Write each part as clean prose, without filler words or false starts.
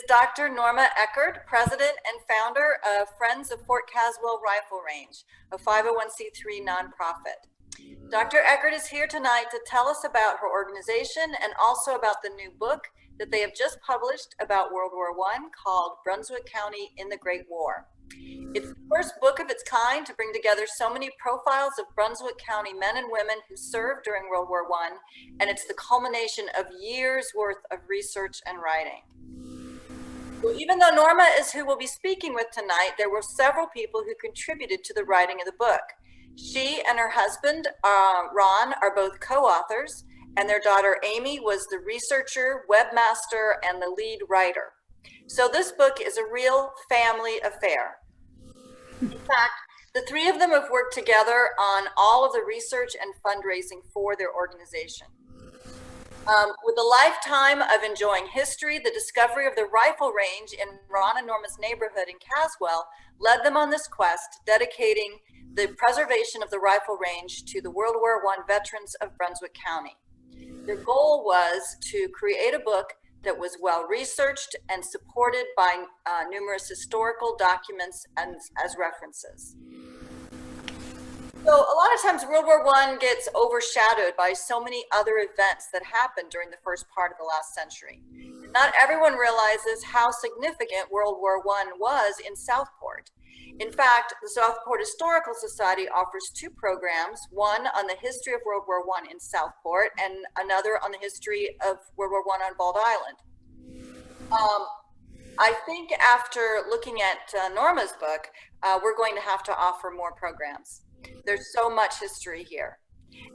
Dr. Norma Eckard, President and founder of Friends of Fort Caswell Rifle Range, a 501c3 nonprofit. Dr. Eckard is here tonight to tell us about her organization and also about the new book that they have just published about World War I called Brunswick County in the Great War. It's the first book of its kind to bring together so many profiles of Brunswick County men and women who served during World War I, and it's the culmination of years worth of research and writing. Well, even though Norma is who we'll be speaking with tonight, there were several people who contributed to the writing of the book. She and her husband, Ron, are both co-authors, and their daughter, Amy, was the researcher, webmaster, and the lead writer. So this book is a real family affair. In fact, the three of them have worked together on all of the research and fundraising for their organization. With a lifetime of enjoying history, the discovery of the rifle range in Ron and Norma's neighborhood in Caswell led them on this quest, dedicating the preservation of the rifle range to the World War I veterans of Brunswick County. Their goal was to create a book that was well researched and supported by numerous historical documents and as references. So a lot of times World War I gets overshadowed by so many other events that happened during the first part of the last century. Not everyone realizes how significant World War I was in Southport. In fact, the Southport Historical Society offers two programs, one on the history of World War I in Southport and another on the history of World War I on Bald Island. I think after looking at Norma's book, we're going to have to offer more programs. There's so much history here.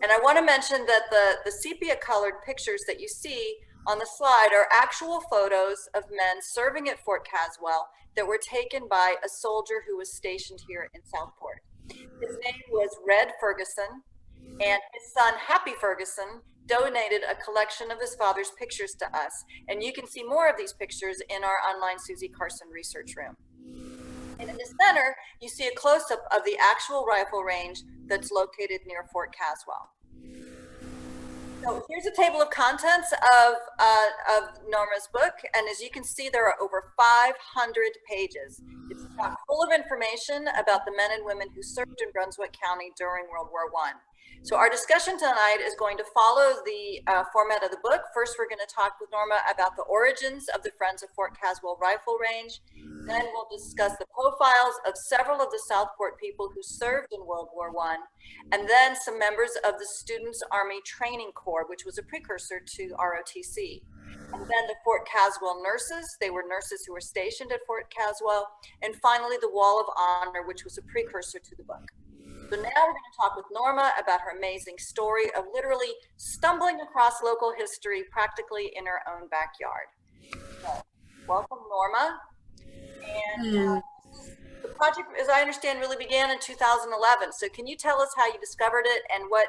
And I want to mention that the sepia colored pictures that you see on the slide are actual photos of men serving at Fort Caswell that were taken by a soldier who was stationed here in Southport. His name was Red Ferguson, and his son, Happy Ferguson, donated a collection of his father's pictures to us. And you can see more of these pictures in our online Susie Carson research room. And in the center, you see a close-up of the actual rifle range that's located near Fort Caswell. So here's a table of contents of Norma's book, and as you can see, there are over 500 pages. It's chock full of information about the men and women who served in Brunswick County during World War I. So our discussion tonight is going to follow the format of the book. First, we're going to talk with Norma about the origins of the Friends of Fort Caswell Rifle Range. Then we'll discuss the profiles of several of the Southport people who served in World War I, and then some members of the Students Army Training Corps, which was a precursor to ROTC. And then the Fort Caswell nurses, they were nurses who were stationed at Fort Caswell. And finally, the Wall of Honor, which was a precursor to the book. So now we're going to talk with Norma about her amazing story of literally stumbling across local history practically in her own backyard. So, welcome, Norma. And the project, as I understand, really began in 2011. So can you tell us how you discovered it and what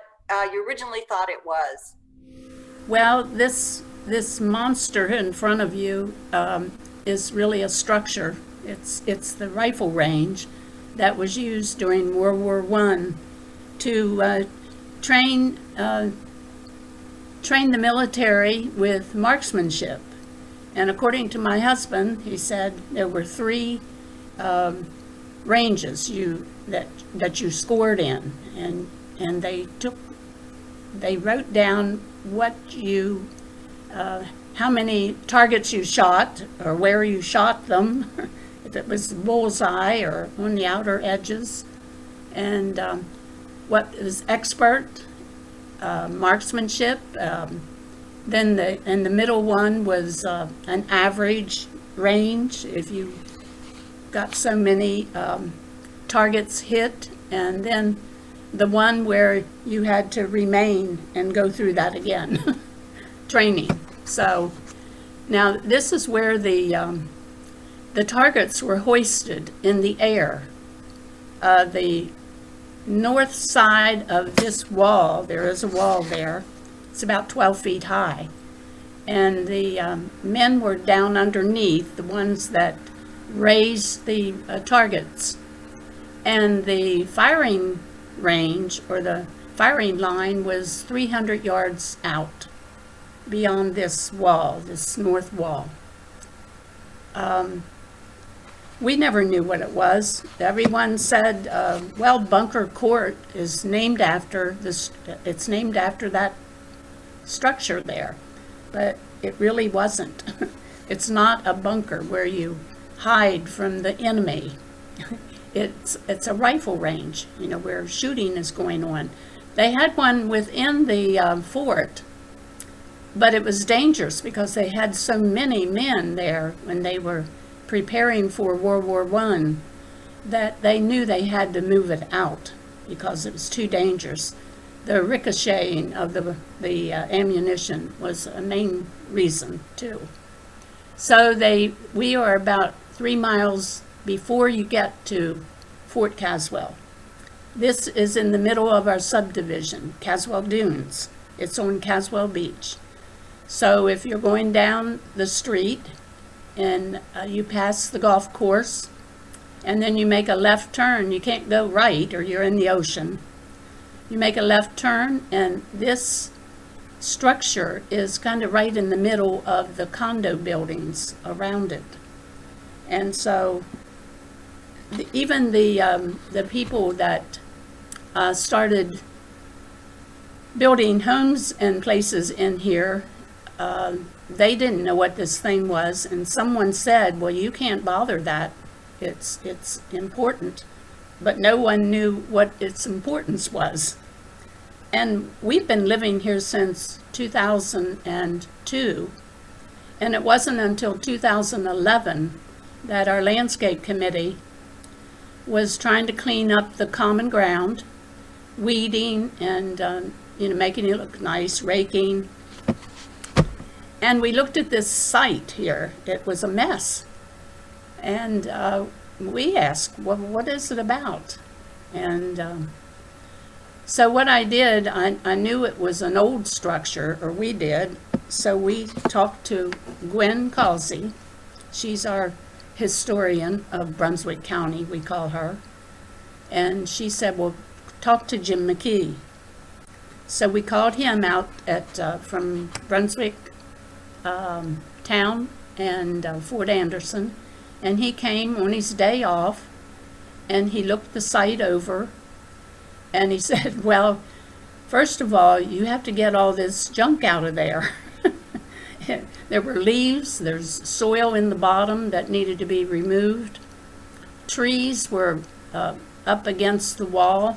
you originally thought it was? Well, this monster in front of you is really a structure. It's the rifle range that was used during World War I to train the military with marksmanship. And according to my husband, he said there were three ranges that you scored in, and they wrote down what you how many targets you shot or where you shot them, if it was bullseye or on the outer edges, and what is expert marksmanship. Then the middle one was an average range, if you got so many targets hit, and then the one where you had to remain and go through that again, training. So now this is where the targets were hoisted in the air. The north side of this wall, there is a wall there, it's about 12 feet high. And the men were down underneath, the ones that raised the targets. And the firing range, or the firing line, was 300 yards out beyond this wall, this north wall. We never knew what it was. Everyone said, well, Bunker Court is named after this, it's named after that structure there, but it really wasn't. It's not a bunker where you hide from the enemy. It's a rifle range, you know, where shooting is going on. They had one within the fort, but it was dangerous because they had so many men there when they were preparing for World War I that they knew they had to move it out because it was too dangerous. The ricocheting of the ammunition was a main reason too. So we are about 3 miles before you get to Fort Caswell. This is in the middle of our subdivision, Caswell Dunes. It's on Caswell Beach. So if you're going down the street and you pass the golf course and then you make a left turn, you can't go right or you're in the ocean. You make a left turn and this structure is kind of right in the middle of the condo buildings around it. And so even the people that started building homes and places in here, they didn't know what this thing was, and someone said, well, you can't bother that, it's important, but no one knew what its importance was. And we've been living here since 2002, and it wasn't until 2011 that our landscape committee was trying to clean up the common ground, weeding and making it look nice, raking. And we looked at this site here. It was a mess. And we asked, well, what is it about? And so what I did, I knew it was an old structure, or we did, so we talked to Gwen Causey. She's our historian of Brunswick County, we call her. And she said, well, talk to Jim McKee. So we called him out from Brunswick town and Fort Anderson, and he came on his day off and he looked the site over and he said, well, first of all, you have to get all this junk out of there. There were leaves, there's soil in the bottom that needed to be removed. Trees were up against the wall,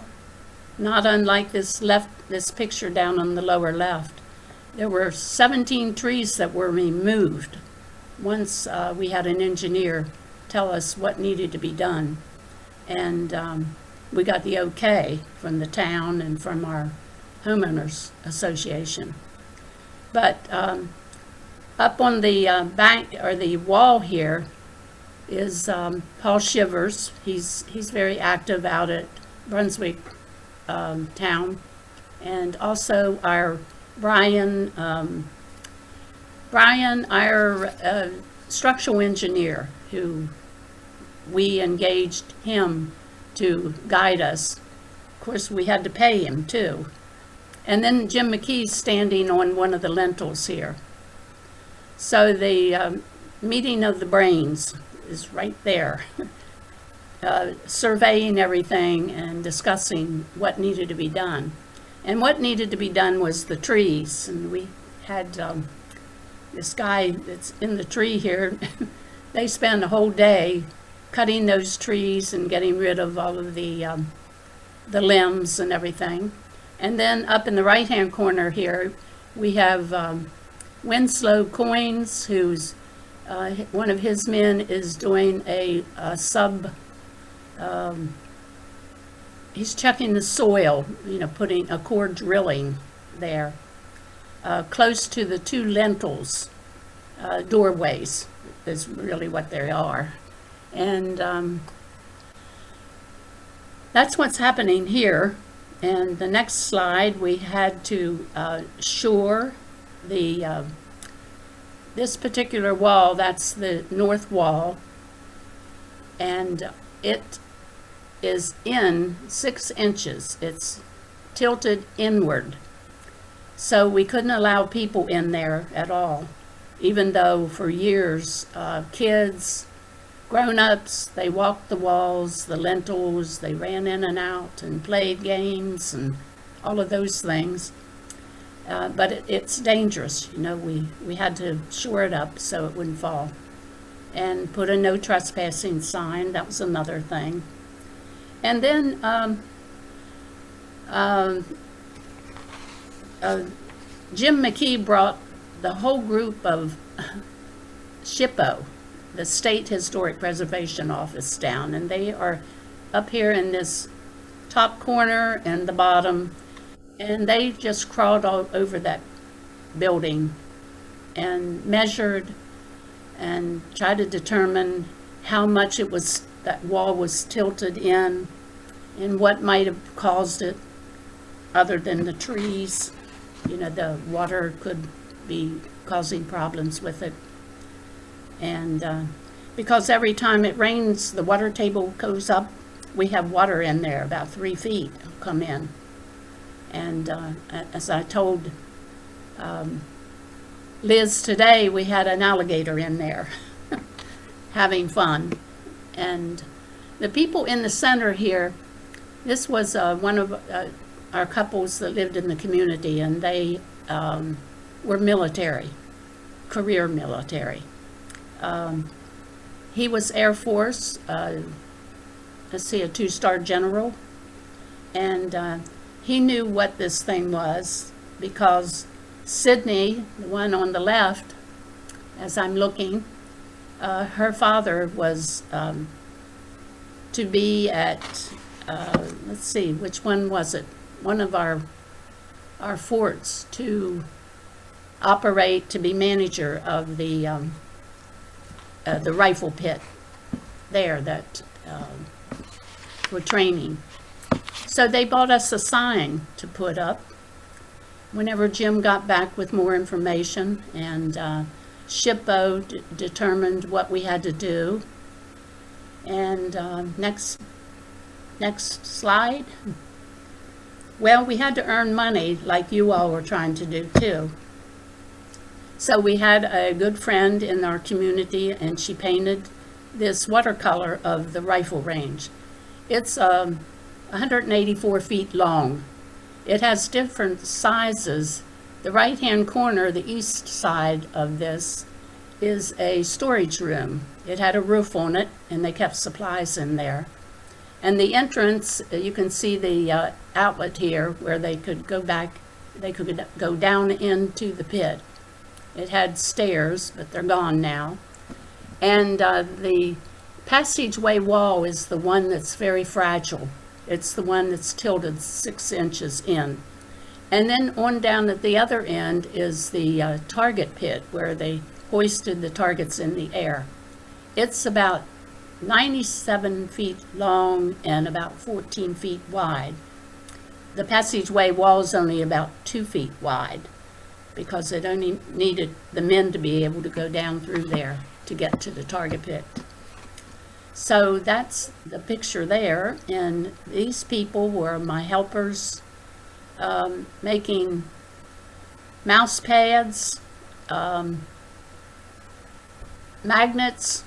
not unlike this picture down on the lower left. There were 17 trees that were removed once we had an engineer tell us what needed to be done. And we got the okay from the town and from our homeowners association. But up on the bank or the wall here is Paul Shivers. He's very active out at Brunswick town, and also our Brian, our structural engineer, who we engaged him to guide us. Of course, we had to pay him too. And then Jim McKee's standing on one of the lintels here. So the meeting of the brains is right there, surveying everything and discussing what needed to be done. And what needed to be done was the trees. And we had this guy that's in the tree here, they spent a whole day cutting those trees and getting rid of all of the limbs and everything. And then up in the right-hand corner here, we have Winslow Coins, who's one of his men is doing a he's checking the soil, putting a core drilling there, close to the two lintels, doorways is really what they are. And that's what's happening here. And the next slide, we had to shore this particular wall. That's the north wall, and it is in 6 inches. It's tilted inward, so we couldn't allow people in there at all. even though for years, kids, grown-ups, they walked the walls, the lintels, they ran in and out and played games and all of those things. But it's dangerous, you know, we had to shore it up so it wouldn't fall. And put a no trespassing sign, that was another thing. And then Jim McKee brought the whole group of SHPO, the State Historic Preservation Office, down, and they are up here in this top corner and the bottom, and they just crawled all over that building and measured and tried to determine how much it was, that wall was tilted in and what might have caused it other than the trees. You know, the water could be causing problems with it. And because every time it rains, the water table goes up, we have water in there, about 3 feet come in. And as I told Liz today, we had an alligator in there having fun. And the people in the center here, this was one of our couples that lived in the community, and they were military, career military. He was Air Force, let's see, a 2-star general, and he knew what this thing was because Sydney, the one on the left, as I'm looking, her father was to be at, let's see, which one was it? One of our forts to operate, to be manager of the rifle pit there that we're training. So they bought us a sign to put up whenever Jim got back with more information, and SHPO determined what we had to do. And next slide. Well, we had to earn money like you all were trying to do too. So we had a good friend in our community, and she painted this watercolor of the rifle range. It's 184 feet long. It has different sizes. The right-hand corner, the east side of this, is a storage room. It had a roof on it, and they kept supplies in there. And the entrance, you can see the outlet here where they could go back, they could go down into the pit. It had stairs, but they're gone now. And the passageway wall is the one that's very fragile. It's the one that's tilted 6 inches in. And then on down at the other end is the target pit where they hoisted the targets in the air. It's about 97 feet long and about 14 feet wide. The passageway wall is only about 2 feet wide because it only needed the men to be able to go down through there to get to the target pit. So that's the picture there, and these people were my helpers making Mousepads, magnets.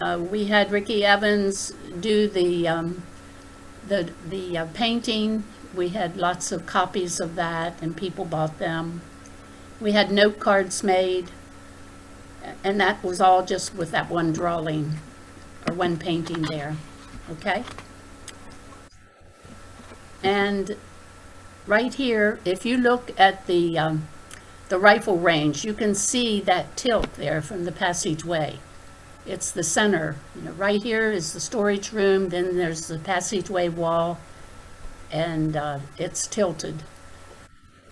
We had Ricky Evans do the painting. We had lots of copies of that, and people bought them. We had note cards made, and that was all just with that one drawing or one painting there, okay? And right here, if you look at the rifle range, you can see that tilt there from the passageway. It's the center. You know, right here is the storage room, then there's the passageway wall, and it's tilted.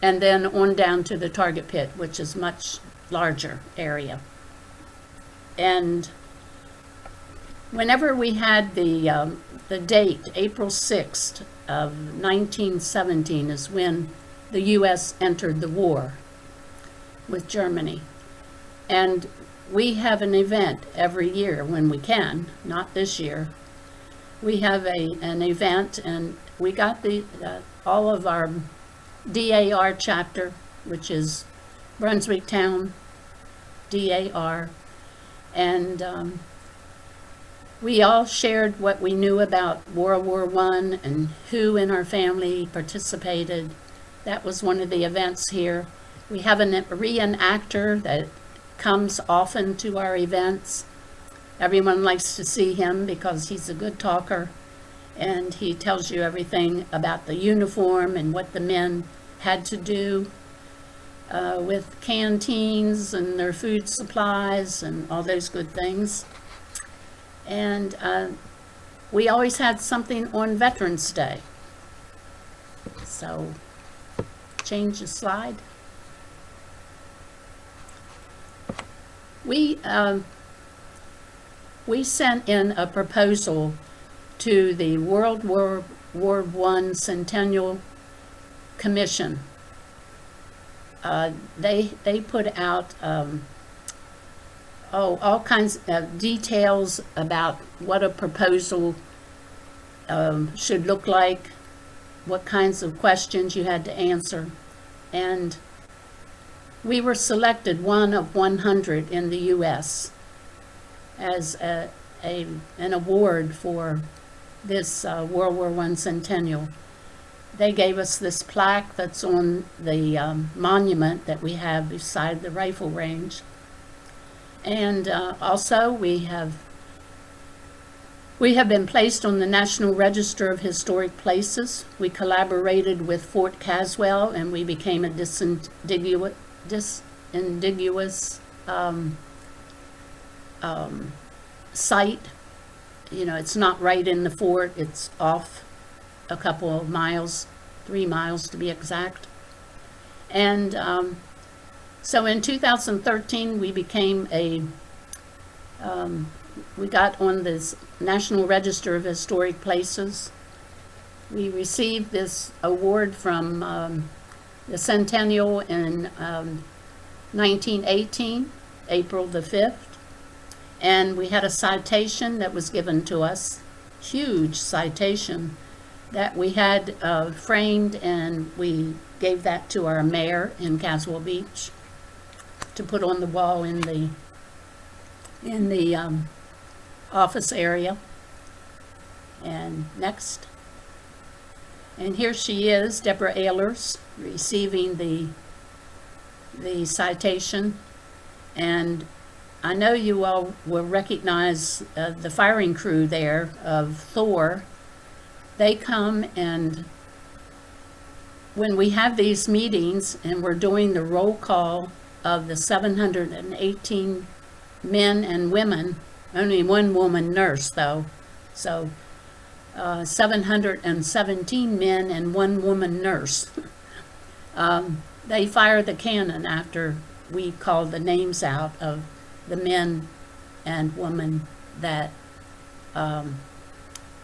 And then on down to the target pit, which is much larger area. And whenever we had the date, April 6th of 1917 is when the U.S. entered the war with Germany. And we have an event every year when we can, not this year. We have an event, and we got all of our DAR chapter, which is Brunswick Town, DAR. And we all shared what we knew about World War I and who in our family participated. That was one of the events here. We have a reenactor that comes often to our events. Everyone likes to see him because he's a good talker, and he tells you everything about the uniform and what the men had to do with canteens and their food supplies and all those good things. And we always had something on Veterans Day. So, change the slide. We sent in a proposal to the World War One Centennial Commission. They put out all kinds of details about what a proposal should look like, what kinds of questions you had to answer, and we were selected one of 100 in the U.S. as an award for this World War I Centennial. They gave us this plaque that's on the monument that we have beside the rifle range. And also we have been placed on the National Register of Historic Places. We collaborated with Fort Caswell, and we became a disambiguous site. You know, it's not right in the fort, it's off a couple of miles, 3 miles to be exact. And so in 2013 we became we got on this National Register of Historic Places. We received this award from the Centennial in 1918, April the 5th. And we had a citation that was given to us, huge citation, that we had framed, and we gave that to our mayor in Caswell Beach to put on the wall in the office area. And next. And here she is, Deborah Ehlers, receiving the citation. And I know you all will recognize the firing crew there of Thor. They come, and when we have these meetings and we're doing the roll call of the 718 men and women, only one woman nurse though, so 717 men and one woman nurse. They fire the cannon after we call the names out of the men and women that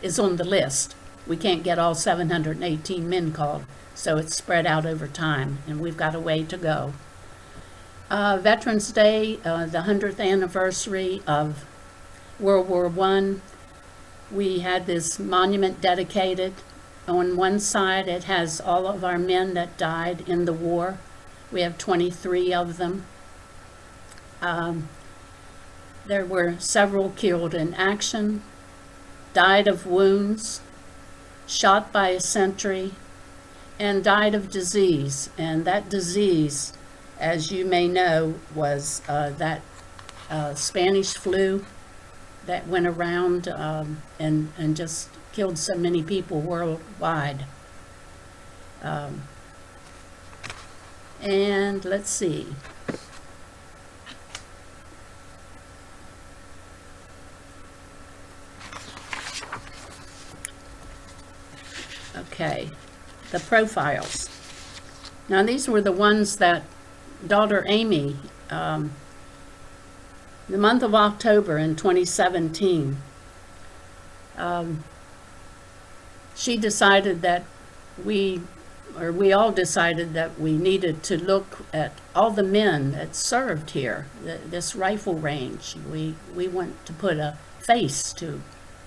is on the list. We can't get all 718 men called, so it's spread out over time, and we've got a way to go. Veterans Day, the 100th anniversary of World War I, we had this monument dedicated. On one side, it has all of our men that died in the war. We have 23 of them. There were several killed in action, died of wounds, shot by a sentry, and died of disease. And that disease, as you may know, was that Spanish flu that went around and just killed so many people worldwide. And let's see. Okay, the profiles. Now these were the ones that daughter Amy, the month of October in 2017, she decided that we all decided that we needed to look at all the men that served here, this rifle range. We want to put a face to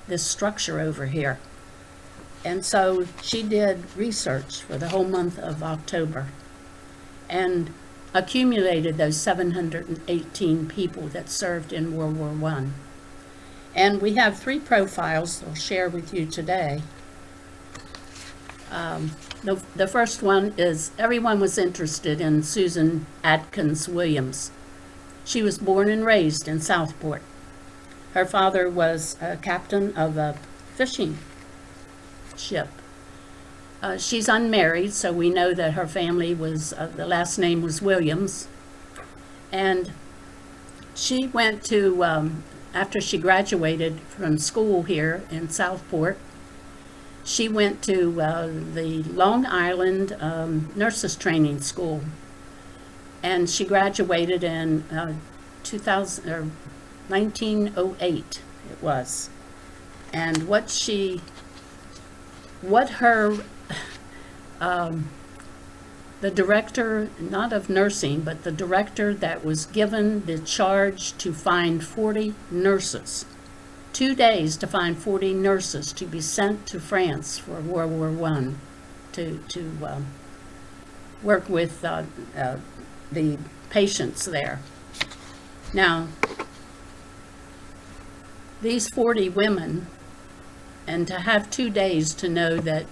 this structure over here. And so she did research for the whole month of October. And accumulated those 718 people that served in World War I. And we have 3 profiles I'll share with you today. The first one is, everyone was interested in Susan Atkins Williams. She was born and raised in Southport. Her father was a captain of a fishing ship. She's unmarried, so we know that her family was, the last name was Williams. And she went to, after she graduated from school here in Southport, she went to the Long Island Nurses Training School. And she graduated in 1908, it was. And the director, not of nursing, but the director that was given the charge to find 40 nurses, 2 days to find 40 nurses to be sent to France for World War I to work with the patients there. Now, these 40 women, and to have 2 days to know that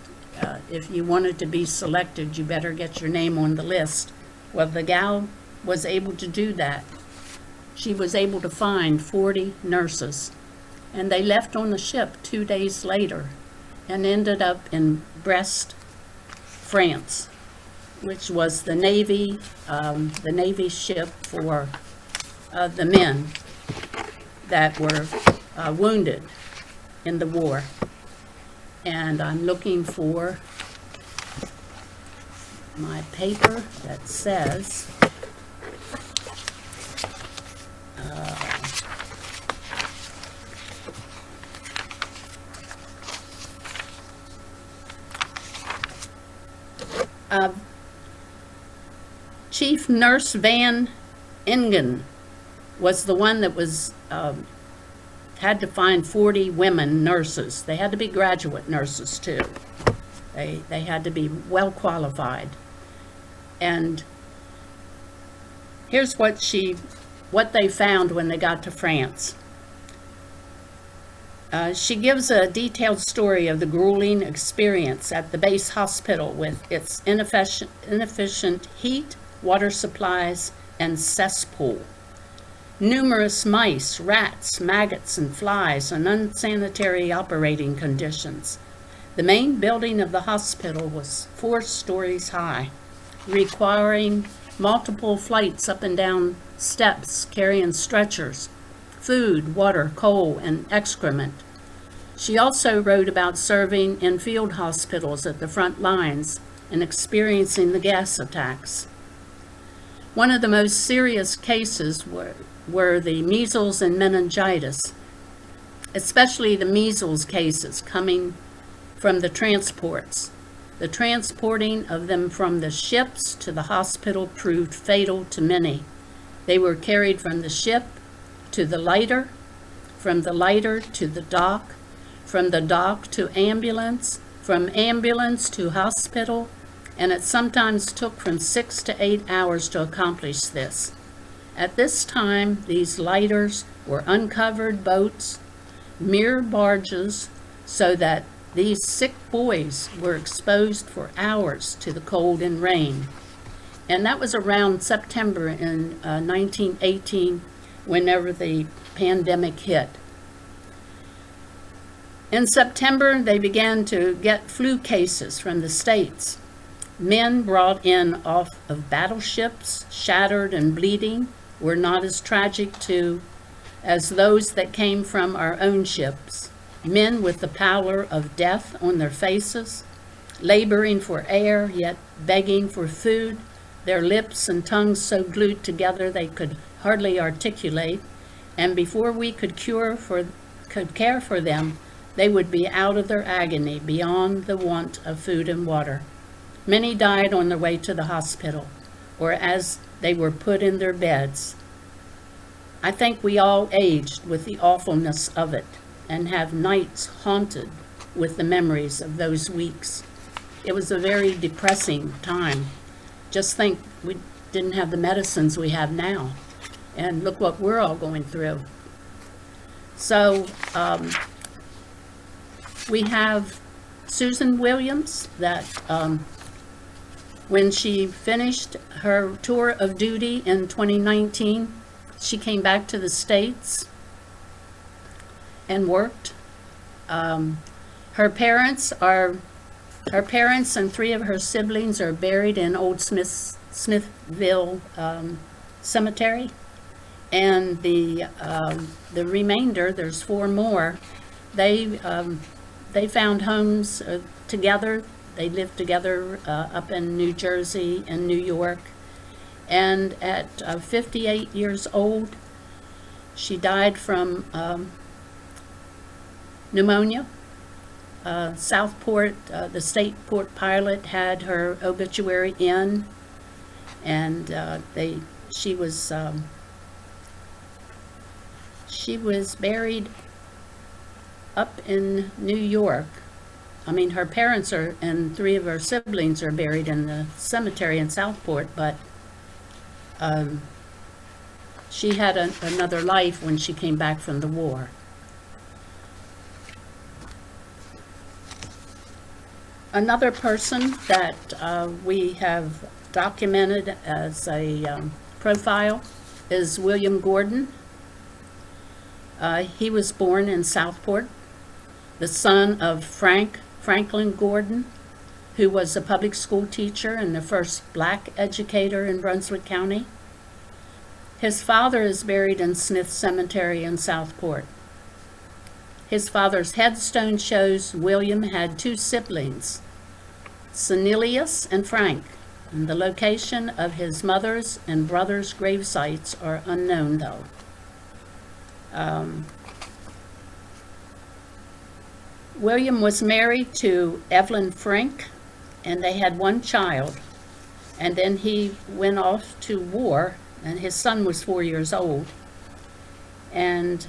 if you wanted to be selected, you better get your name on the list. Well, the gal was able to do that. She was able to find 40 nurses, and they left on the ship 2 days later and ended up in Brest, France, which was the Navy ship for the men that were wounded in the war. And I'm looking for my paper that says Chief Nurse Van Ingen was the one that was had to find 40 women nurses. They had to be graduate nurses too. They had to be well qualified. And here's what they found when they got to France. She gives a detailed story of the grueling experience at the base hospital with its inefficient heat, water supplies, and cesspool. Numerous mice, rats, maggots, and flies, and unsanitary operating conditions. The main building of the hospital was 4 stories high, requiring multiple flights up and down steps, carrying stretchers, food, water, coal, and excrement. She also wrote about serving in field hospitals at the front lines and experiencing the gas attacks. One of the most serious cases were the measles and meningitis, especially the measles cases coming from the transports. The transporting of them from the ships to the hospital proved fatal to many. They were carried from the ship to the lighter, from the lighter to the dock, from the dock to ambulance, from ambulance to hospital, and it sometimes took from 6 to 8 hours to accomplish this. At this time, these lighters were uncovered boats, mere barges, so that these sick boys were exposed for hours to the cold and rain. And that was around September in 1918, whenever the pandemic hit. In September, they began to get flu cases from the States. Men brought in off of battleships, shattered and bleeding, were not as tragic as those that came from our own ships. Men with the pallor of death on their faces, laboring for air, yet begging for food, their lips and tongues so glued together they could hardly articulate, and before we could care for them, they would be out of their agony beyond the want of food and water. Many died on their way to the hospital, or as they were put in their beds. I think we all aged with the awfulness of it, and have nights haunted with the memories of those weeks. It was a very depressing time. Just think, didn't have the medicines we have now. And look what we're all going through. So we have Susan Williams that when she finished her tour of duty in 2019, she came back to the States and worked. Her parents and 3 of her siblings are buried in Old Smithville Cemetery, and the remainder, there's 4 more. They found homes together. They lived together up in New Jersey and New York, and at 58 years old, she died from pneumonia. Southport, the state port pilot, had her obituary in, and she was buried up in New York. I mean, her parents and 3 of her siblings are buried in the cemetery in Southport, but she had another life when she came back from the war. Another person that we have documented as a profile is William Gordon. He was born in Southport, the son of Franklin Gordon, who was a public school teacher and the first black educator in Brunswick County. His father is buried in Smith Cemetery in Southport. His father's headstone shows William had 2 siblings, Cornelius and Frank, and the location of his mother's and brother's grave sites are unknown, though. William was married to Evelyn Frank, and they had 1 child, and then he went off to war, and his son was 4 years old. And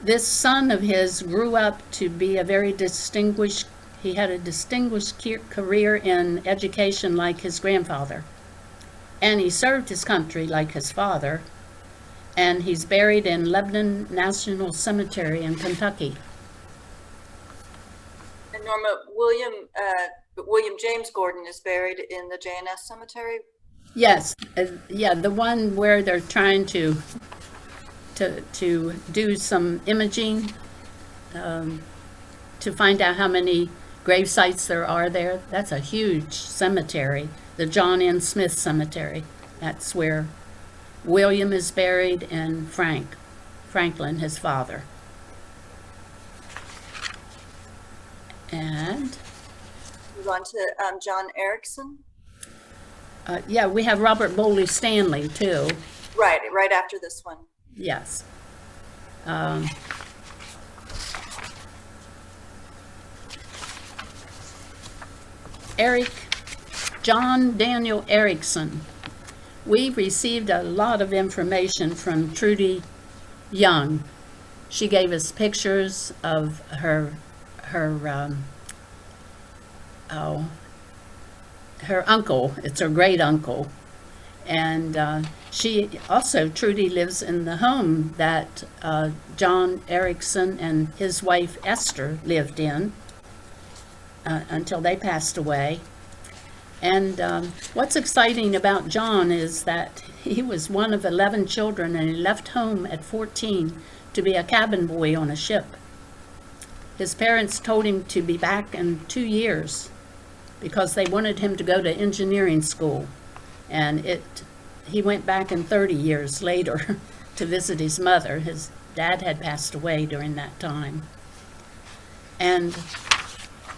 this son of his grew up to be he had a distinguished career in education like his grandfather. And he served his country like his father. And he's buried in Lebanon National Cemetery in Kentucky. And Norma, William James Gordon is buried in the J&S Cemetery? Yes, yeah, the one where they're trying to do some imaging to find out how many grave sites there are there. That's a huge cemetery, the John N. Smith Cemetery. That's where William is buried, and Franklin, his father. And move on to John Erickson. Yeah, we have Robert Boley Stanley too. Right after this one. Yes. John Daniel Erickson. We received a lot of information from Trudy Young. She gave us pictures of her uncle. It's her great uncle. And Trudy lives in the home that John Erickson and his wife Esther lived in until they passed away. And what's exciting about John is that he was one of 11 children, and he left home at 14 to be a cabin boy on a ship. His parents told him to be back in 2 years because they wanted him to go to engineering school. And he went back in 30 years later to visit his mother. His dad had passed away during that time. And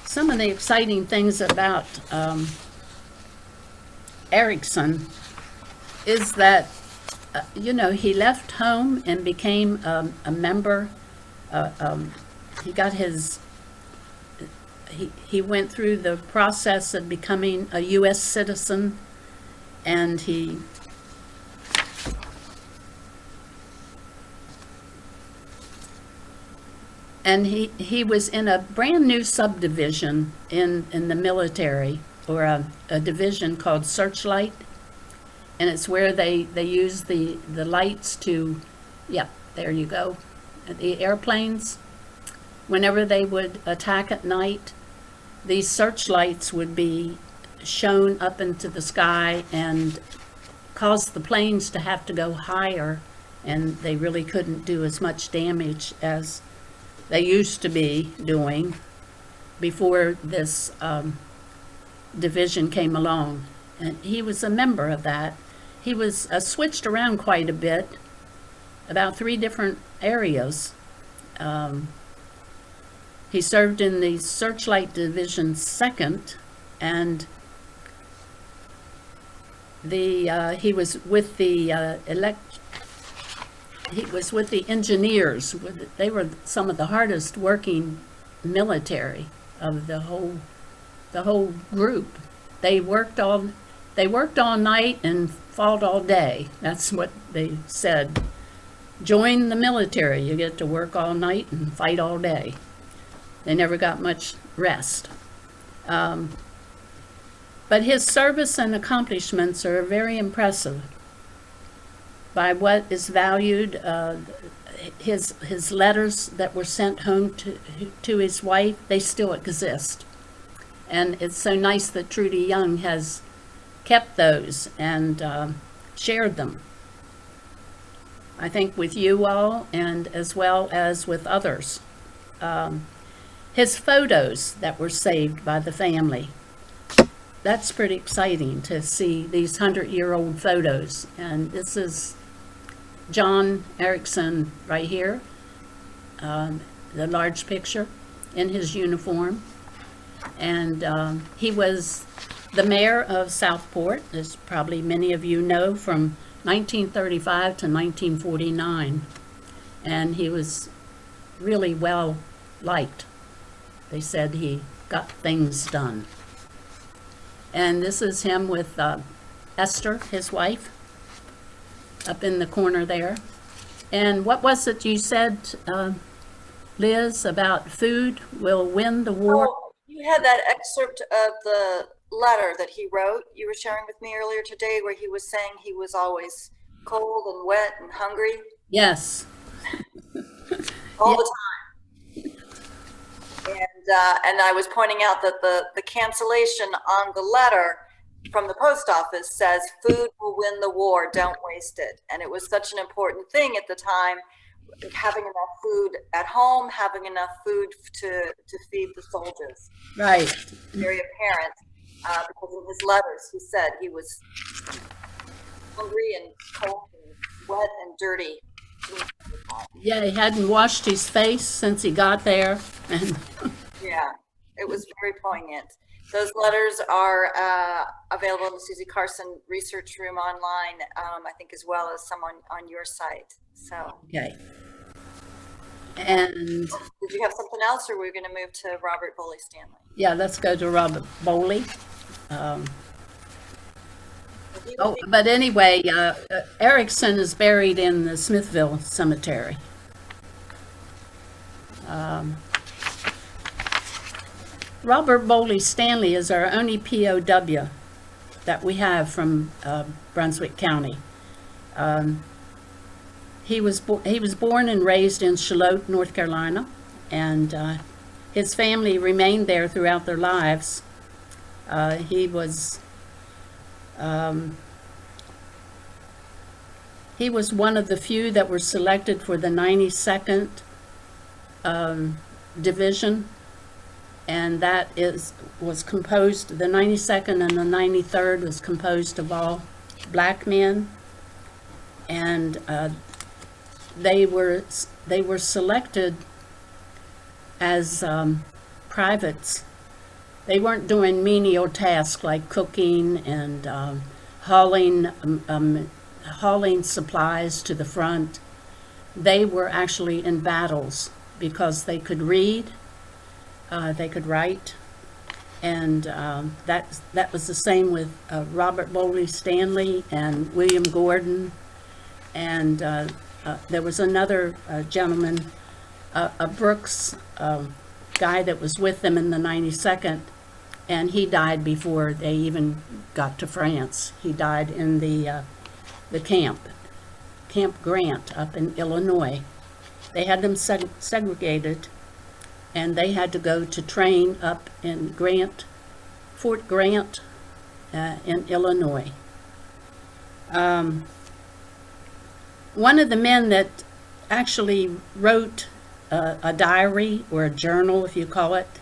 some of the exciting things about Erickson is that, he left home and became a member. He went through the process of becoming a U.S. citizen, and he was in a brand new subdivision in the military or a division called Searchlight, and it's where they use the lights to, yeah, there you go, the airplanes. Whenever they would attack at night, these searchlights would be shown up into the sky and cause the planes to have to go higher, and they really couldn't do as much damage as they used to be doing before this division came along. And he was a member of that. He was switched around quite a bit, about 3 different areas. He served in the Searchlight Division 2nd, and he was with the engineers. They were some of the hardest working military of the whole group. They worked all night and fought all day. That's what they said. Join the military. You get to work all night and fight all day. They never got much rest. But his service and accomplishments are very impressive. By what is valued, his letters that were sent home to his wife, they still exist. And it's so nice that Trudy Young has kept those and shared them, I think, with you all and as well as with others. His photos that were saved by the family, that's pretty exciting to see these 100-year-old photos. And this is John Erickson right here, the large picture in his uniform. And he was the mayor of Southport, as probably many of you know, from 1935 to 1949. And he was really well liked. They said he got things done. And this is him with Esther, his wife, up in the corner there. And what was it you said, Liz, about food will win the war? Oh, you had that excerpt of the letter that he wrote, you were sharing with me earlier today, where he was saying he was always cold and wet and hungry. Yes. All the time. And I was pointing out that the cancellation on the letter from the post office says, "Food will win the war, don't waste it." And it was such an important thing at the time, having enough food at home, having enough food to feed the soldiers. Right. Very apparent, because in his letters he said he was hungry and cold and wet and dirty. Yeah, he hadn't washed his face since he got there. And yeah, it was very poignant. Those letters are available in the Susie Carson Research Room online, I think, as well as some on your site. So. Okay. And did you have something else, or were we going to move to Robert Boley Stanley? yeah, let's go to Robert Boley. But anyway, Erickson is buried in the Smithville Cemetery. Robert Boley Stanley is our only POW that we have from Brunswick County. He was born and raised in Charlotte, North Carolina, and his family remained there throughout their lives. He was one of the few that were selected for the 92nd Division, and that was composed, the 92nd and the 93rd was composed of all black men, and they were selected as privates. They weren't doing menial tasks like cooking and hauling supplies to the front. They were actually in battles because they could read, they could write, and that was the same with Robert Boley Stanley and William Gordon, and there was another gentleman, a Brooks guy that was with them in the 92nd, and he died before they even got to France. He died in the Camp Grant up in Illinois. They had them segregated, and they had to go to train up in Fort Grant in Illinois. One of the men that actually wrote a diary, or a journal, if you call it,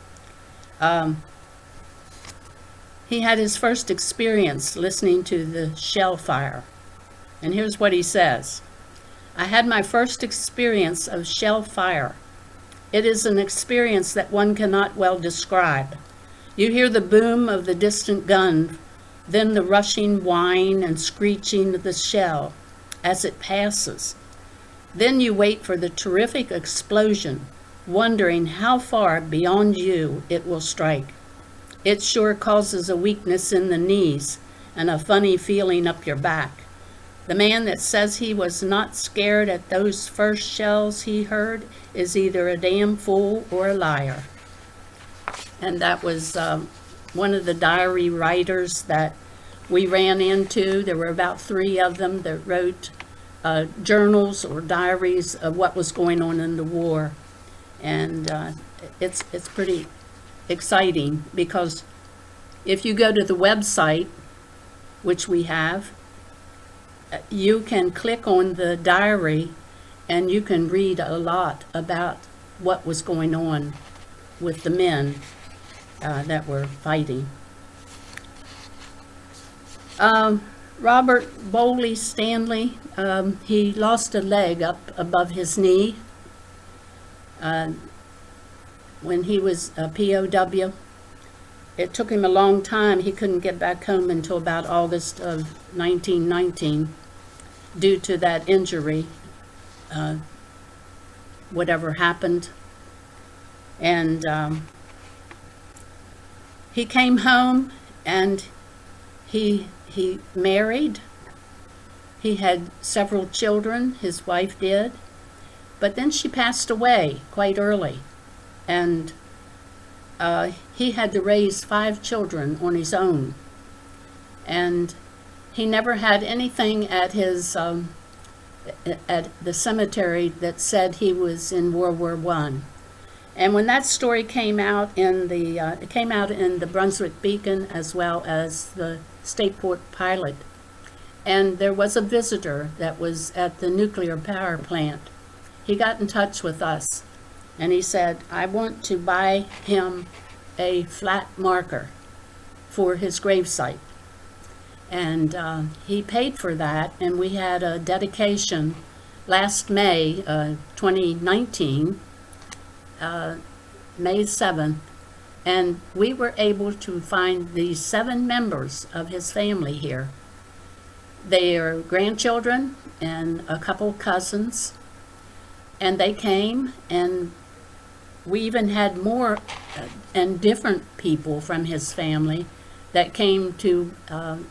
he had his first experience listening to the shell fire. And here's what he says: "I had my first experience of shell fire. It is an experience that one cannot well describe. You hear the boom of the distant gun, then the rushing whine and screeching of the shell as it passes. Then you wait for the terrific explosion, wondering how far beyond you it will strike. It sure causes a weakness in the knees and a funny feeling up your back. The man that says he was not scared at those first shells he heard is either a damn fool or a liar." And that was one of the diary writers that we ran into. There were about 3 of them that wrote journals or diaries of what was going on in the war. And it's pretty exciting, because if you go to the website, which we have, you can click on the diary and you can read a lot about what was going on with the men that were fighting. Robert Boley Stanley, he lost a leg up above his knee when he was a POW. It took him a long time. He couldn't get back home until about August of 1919 due to that injury, whatever happened. And he came home and he married. He had several children, his wife did, but then she passed away quite early. And he had to raise 5 children on his own. And he never had anything at his at the cemetery that said he was in World War I. And when that story came out in the it came out in the Brunswick Beacon as well as the Southport Pilot, and there was a visitor that was at the nuclear power plant. He got in touch with us, and he said, "I want to buy him a flat marker for his gravesite." And he paid for that, and we had a dedication last May 2019, May 7th, and we were able to find the 7 members of his family here. They are grandchildren and a couple cousins, and they came, and we even had more and different people from his family that came to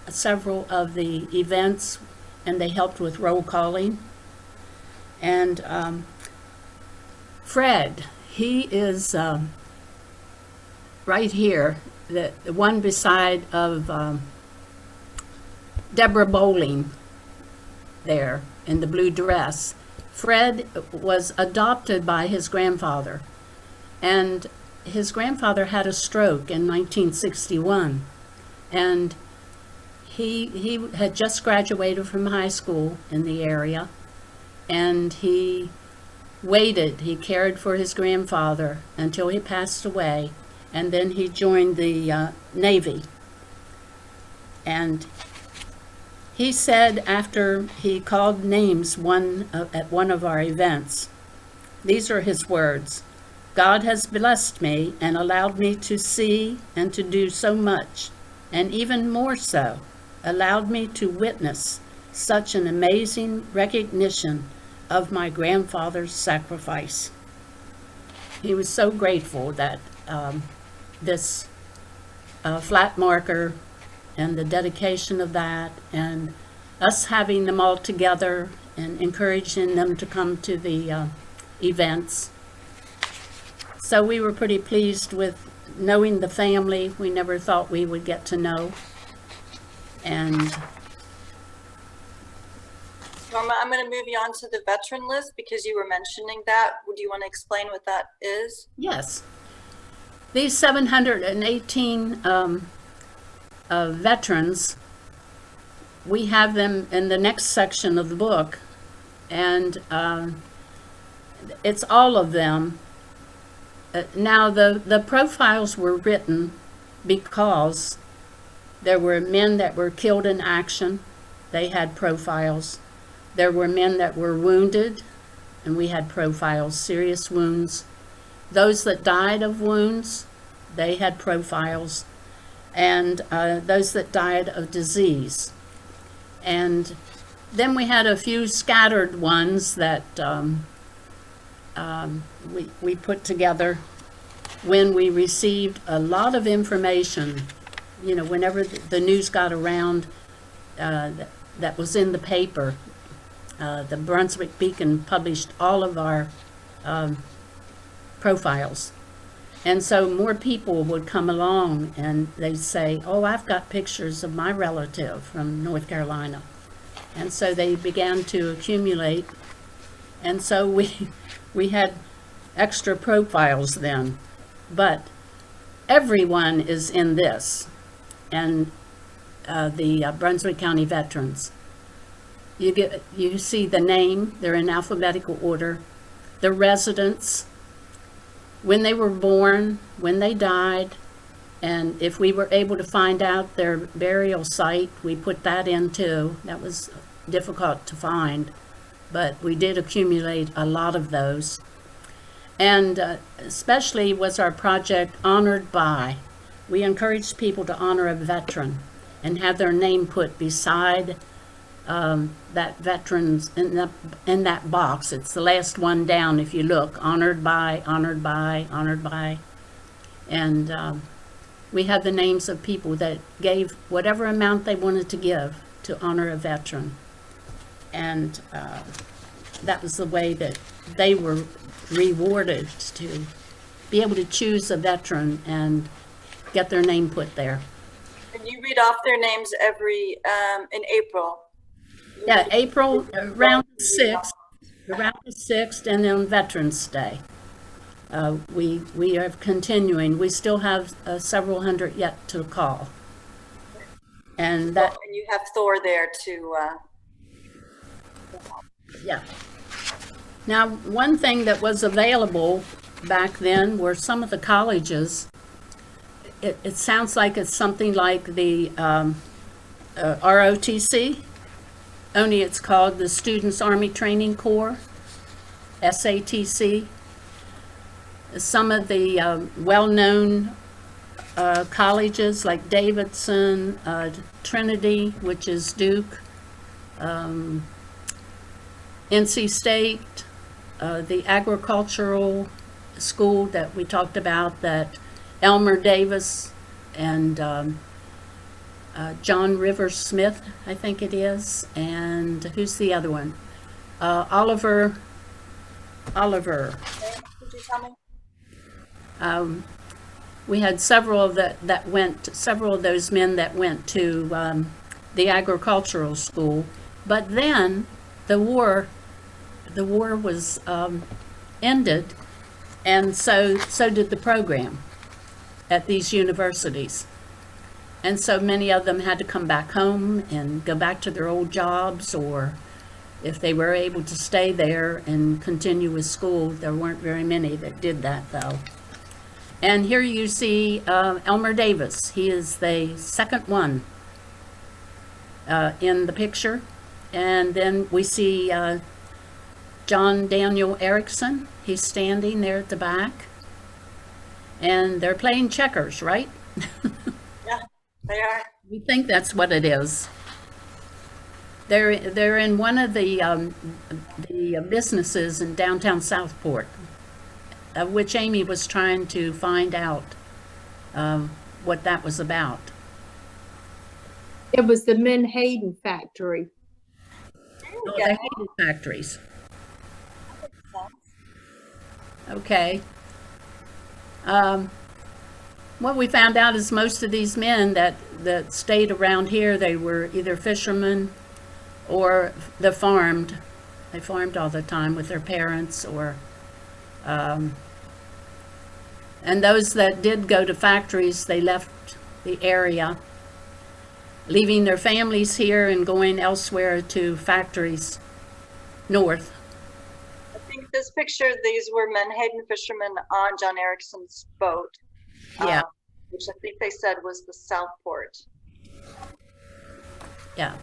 several of the events, and they helped with roll calling. And Fred, he is right here, the one beside of Deborah Bowling there in the blue dress. Fred was adopted by his grandfather, and his grandfather had a stroke in 1961, and he had just graduated from high school in the area, and he waited. He cared for his grandfather until he passed away, and then he joined the Navy. And he said, after he called names at one of our events, these are his words: "God has blessed me and allowed me to see and to do so much, and even more so, allowed me to witness such an amazing recognition of my grandfather's sacrifice." He was so grateful that this flat marker and the dedication of that, and us having them all together and encouraging them to come to the events. So we were pretty pleased with knowing the family, we never thought we would get to know. And Norma, I'm going to move you on to the veteran list because you were mentioning that. Would you want to explain what that is? yes, these 718 veterans, we have them in the next section of the book, and it's all of them. Now, the profiles were written because there were men that were killed in action. They had profiles. There were men that were wounded, and we had profiles, serious wounds. Those that died of wounds, they had profiles. And those that died of disease. And then we had a few scattered ones that we put together when we received a lot of information. You know, whenever the news got around that was in the paper, the Brunswick Beacon published all of our profiles. And so more people would come along and they'd say, oh, I've got pictures of my relative from North Carolina. And so they began to accumulate. And so we had extra profiles then. But everyone is in this. And the Brunswick County veterans. You see the name, they're in alphabetical order, the residence, when they were born, when they died, and if we were able to find out their burial site, we put that in too. That was difficult to find, but we did accumulate a lot of those. And especially was our project Honored By. We encouraged people to honor a veteran and have their name put beside that veterans in that box. It's the last one down if you look. Honored by, honored by, honored by. And we had the names of people that gave whatever amount they wanted to give to honor a veteran. And that was the way that they were rewarded, to be able to choose a veteran and get their name put there. And you read off their names every in April. Yeah, April, around the 6th, and then Veterans Day. We are continuing. We still have several hundred yet to call. And that. And you have Thor there to. Yeah. Now, one thing that was available back then were some of the colleges. It sounds like it's something like the ROTC. Only it's called the Students Army Training Corps, SATC. Some of the well-known colleges like Davidson, Trinity, which is Duke, NC State, the agricultural school that we talked about, that Elmer Davis and John Rivers Smith, I think it is, and who's the other one? Oliver. Could you tell me? We had several of several of those men that went to the agricultural school, but then the war was ended, and so did the program at these universities. And so many of them had to come back home and go back to their old jobs, or if they were able to stay there and continue with school, there weren't very many that did that though. And here you see Elmer Davis. He is the second one in the picture. And then we see John Daniel Erickson. He's standing there at the back. And they're playing checkers, right? Yeah, they are. We think that's what it is. They're in one of the businesses in downtown Southport, which Amy was trying to find out what that was about. It was the Menhaden factory. Oh, the Hayden factories. Okay. what we found out is most of these men that stayed around here, they were either fishermen or they farmed. They farmed all the time with their parents, or and those that did go to factories, they left the area, leaving their families here and going elsewhere to factories north. I think this picture, these were Menhaden fishermen on John Erickson's boat. Yeah. Which I think they said was the Southport. Yeah.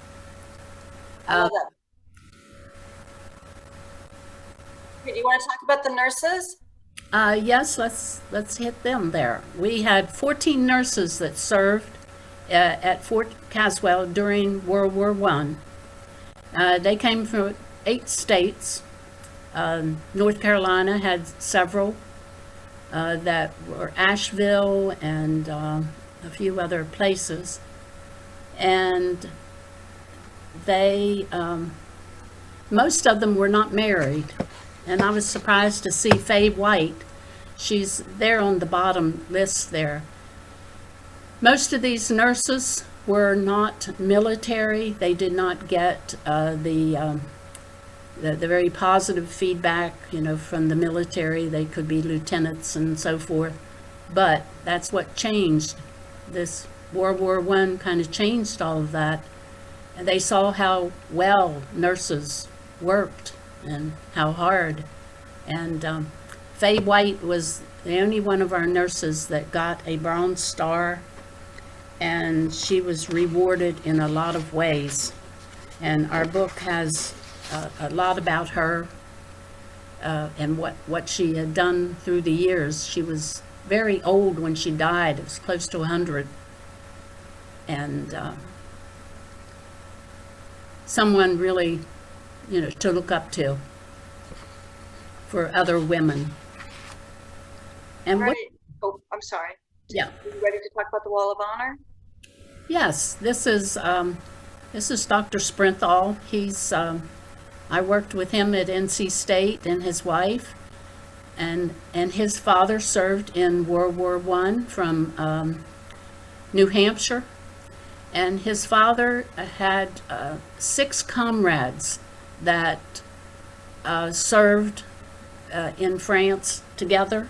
I love that. Okay, do you want to talk about the nurses? Yes, let's hit them there. We had 14 nurses that served at Fort Caswell during World War I. They came from 8 states. North Carolina had several that were Asheville and a few other places. And they, most of them were not married. And I was surprised to see Faye White. She's there on the bottom list there. Most of these nurses were not military. They did not get the very positive feedback, from the military. They could be lieutenants and so forth. But that's what changed. This World War I kind of changed all of that. And they saw how well nurses worked and how hard. And Faye White was the only one of our nurses that got a Bronze Star, and she was rewarded in a lot of ways. And our book has a lot about her and what she had done through the years. She was very old when she died. It was close to 100. And someone really, to look up to for other women. And Right. Oh, I'm sorry. Yeah. Are you ready to talk about the Wall of Honor? Yes, this is Dr. Sprinthal. He's I worked with him at NC State, and his wife, and his father served in World War I from New Hampshire. And his father had 6 comrades that served in France together,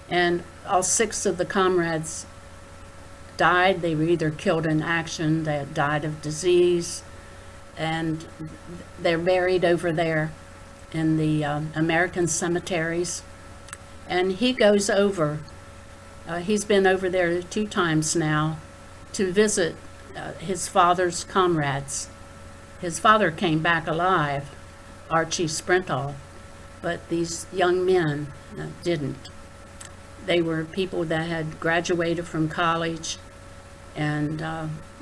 and all 6 of the comrades died. They were either killed in action, they had died of disease, and they're buried over there in the American cemeteries. And he goes over, he's been over there 2 times now to visit his father's comrades. His father came back alive, Archie Sprinthal, but these young men didn't. They were people that had graduated from college and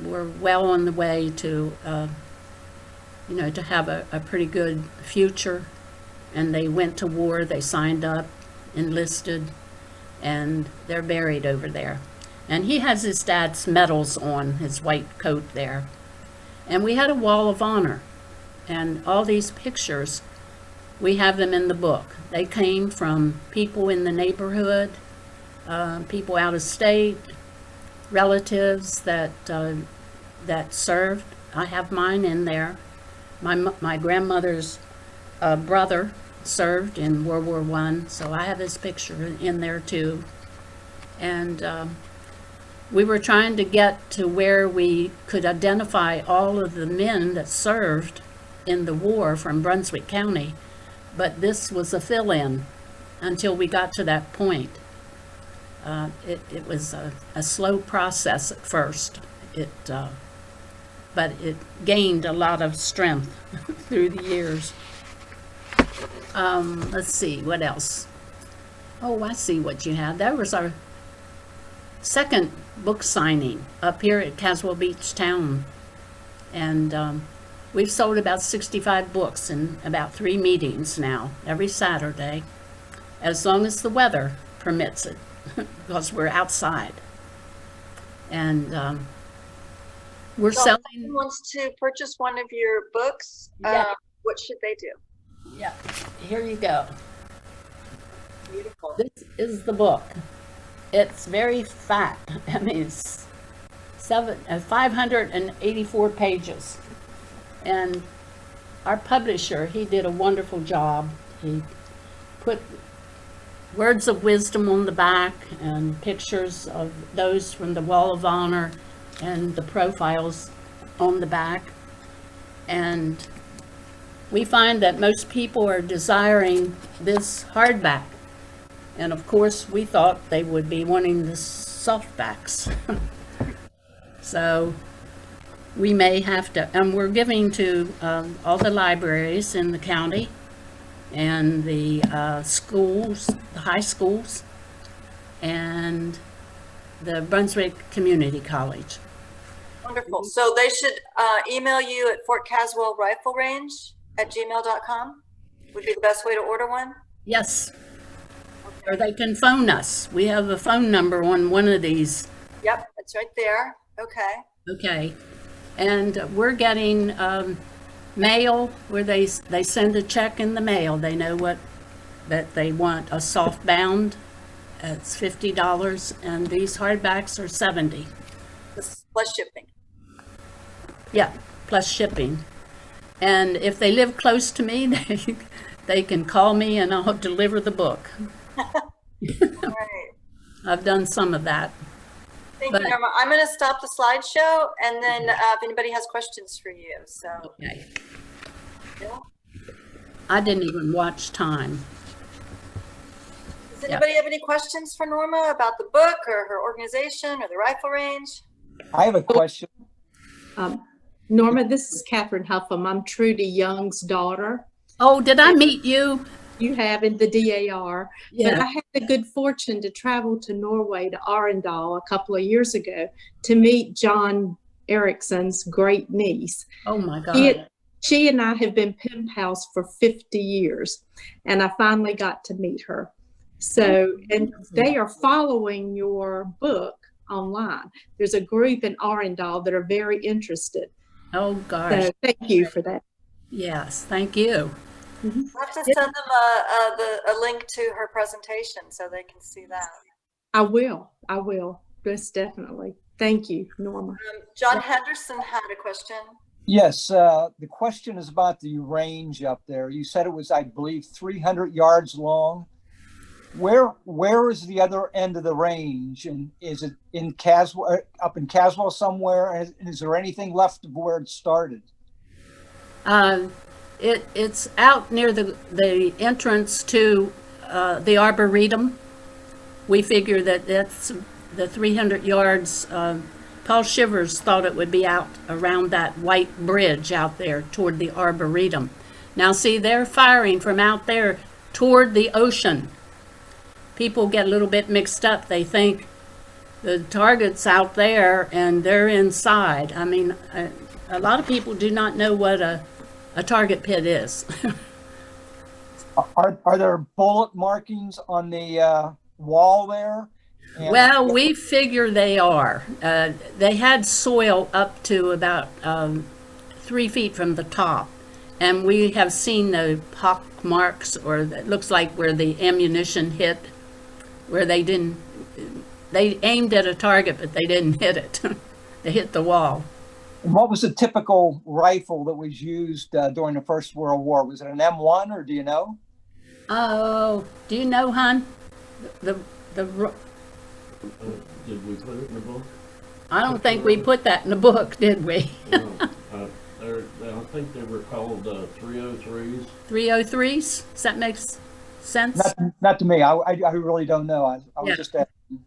were well on the way to, to have a pretty good future. And they went to war, they signed up, enlisted, and they're buried over there. And he has his dad's medals on his white coat there. And we had a wall of honor. And all these pictures, we have them in the book. They came from people in the neighborhood, people out of state, relatives that served. I have mine in there. My grandmother's brother served in World War I, so I have his picture in there too. And we were trying to get to where we could identify all of the men that served in the war from Brunswick County, but this was a fill-in until we got to that point. It was a slow process at first, but it gained a lot of strength through the years. Let's see, what else? Oh, I see what you have. That was our second book signing up here at Caswell Beach Town. And we've sold about 65 books in about 3 meetings now, every Saturday, as long as the weather permits it, because we're outside. And we're So if selling. someone wants to purchase one of your books, Yeah. what should they do? Yeah, here you go. Beautiful. This is the book. it's very fat. I mean, it's 584 pages. And our publisher, he did a wonderful job. He put words of wisdom on the back and pictures of those from the Wall of Honor and the profiles on the back. And we find that most people are desiring this hardback. And of course, we thought they would be wanting the softbacks. So we may have to, and we're giving to all the libraries in the county and the schools, the high schools, and the Brunswick Community College. Wonderful. So they should email you at Fort Caswell Rifle Range at gmail.com would be the best way to order one? Yes. Or they can phone us. We have a phone number on one of these. Yep, it's right there. Okay. Okay. And we're getting mail where they send a check in the mail. They know that they want a soft bound. It's $50, and these hardbacks are $70. This plus shipping. Yeah, plus shipping. And if they live close to me, they can call me and I'll deliver the book. Right. I've done some of that. Thank you, Norma. I'm going to stop the slideshow, and then if anybody has questions for you. So. Okay. Yeah. I didn't even watch time. Does anybody have any questions for Norma about the book or her organization or the rifle range? I have a question. Norma, this is Catherine Huffam. I'm Trudy Young's daughter. Oh, did I meet you? You have in the DAR. Yeah. But I had the good fortune to travel to Norway, to Arendal, a couple of years ago to meet John Erickson's great niece. Oh my God. She and I have been pen pals for 50 years, and I finally got to meet her. So, and they are following your book online. There's a group in Arendal that are very interested. Oh gosh. So thank you for that. Yes, thank you. I'll have to send them a link to her presentation so they can see that. I will. Most definitely. Thank you, Norma. John Henderson had a question. Yes, the question is about the range up there. You said it was, I believe, 300 yards long. Where is the other end of the range? And is it in Caswell, up in Caswell somewhere? And is there anything left of where it started? It's out near the entrance to the Arboretum. We figure that that's the 300 yards. Paul Shivers thought it would be out around that white bridge out there toward the Arboretum. Now see, they're firing from out there toward the ocean. People get a little bit mixed up. They think the target's out there and they're inside. I mean, a lot of people do not know what a target pit is. Are there bullet markings on the wall there? And well, we figure they are. They had soil up to about 3 feet from the top, and we have seen the pock marks, or it looks like where the ammunition hit, where they aimed at a target, but they didn't hit it. They hit the wall. what was the typical rifle that was used during the First World War? Was it an M1, or do you know? Oh, do you know, hon? Did we put it in the book? I don't think we put that in the book, did we? No. I think they were called 303s. 303s? Does that make sense? Not to me. I really don't know. I was Yeah. just asking.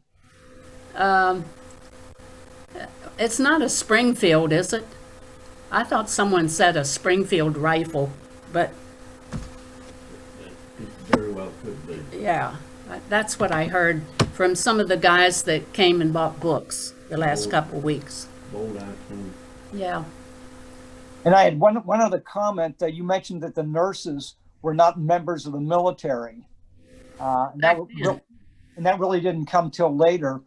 It's not a Springfield, is it? I thought someone said a Springfield rifle, but It very well could be. yeah, that's what I heard from some of the guys that came and bought books the last couple of weeks. Bold Atkins. Yeah. And I had one other comment. You mentioned that the nurses were not members of the military. And that really didn't come till later.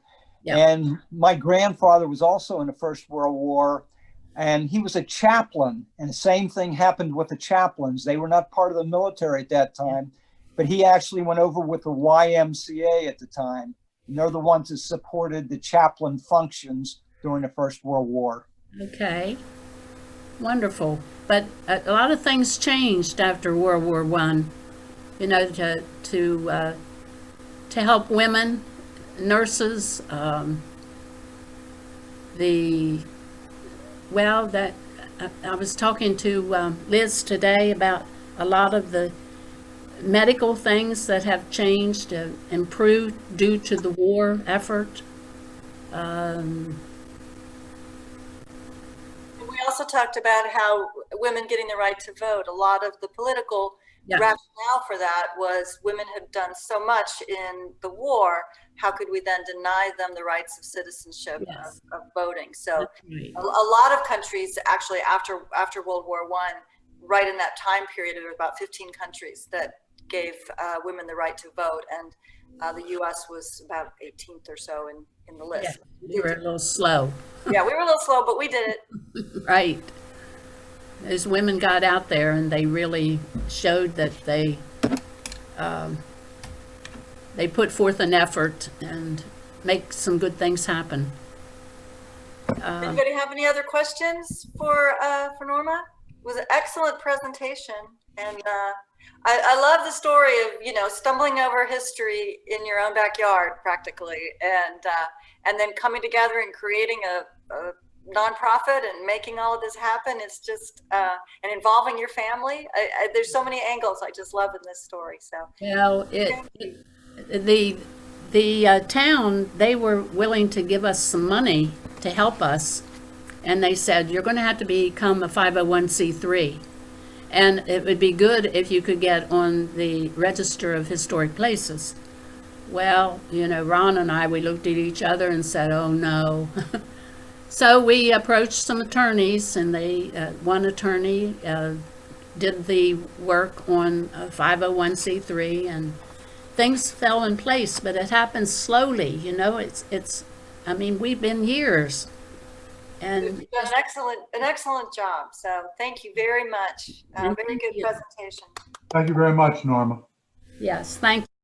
Yeah. And my grandfather was also in the First World War, and he was a chaplain. And the same thing happened with the chaplains. They were not part of the military at that time, but he actually went over with the YMCA at the time. And they're the ones that supported the chaplain functions during the First World War. Okay, wonderful. But a lot of things changed after World War One. You know, to help women, nurses. I was talking to Liz today about a lot of the medical things that have changed, improved due to the war effort. We also talked about how women getting the right to vote, a lot of the political rationale for that was women had done so much in the war. How could we then deny them the rights of citizenship, of voting? So Right. a lot of countries actually after World War One, right in that time period, there were about 15 countries that gave women the right to vote, and the U.S. was about 18th or so in the list. We were a little slow. Yeah, we were a little slow, but we did it. Right. Those women got out there and they really showed that they put forth an effort and make some good things happen. Anybody have any other questions for Norma? It was an excellent presentation, and I love the story of stumbling over history in your own backyard practically, and then coming together and creating a nonprofit and making all of this happen. It's just and involving your family. There's so many angles I just love in this story. So the town, they were willing to give us some money to help us, and they said you're going to have to become a 501c3, and it would be good if you could get on the Register of Historic Places. Well, Ron and I, we looked at each other and said, oh no. So we approached some attorneys, and one attorney did the work on a 501c3, and things fell in place, but it happens slowly. I mean, we've been years. And you've done an excellent job. So thank you very much. Very good presentation. Thank you very much, Norma. yes, thank you.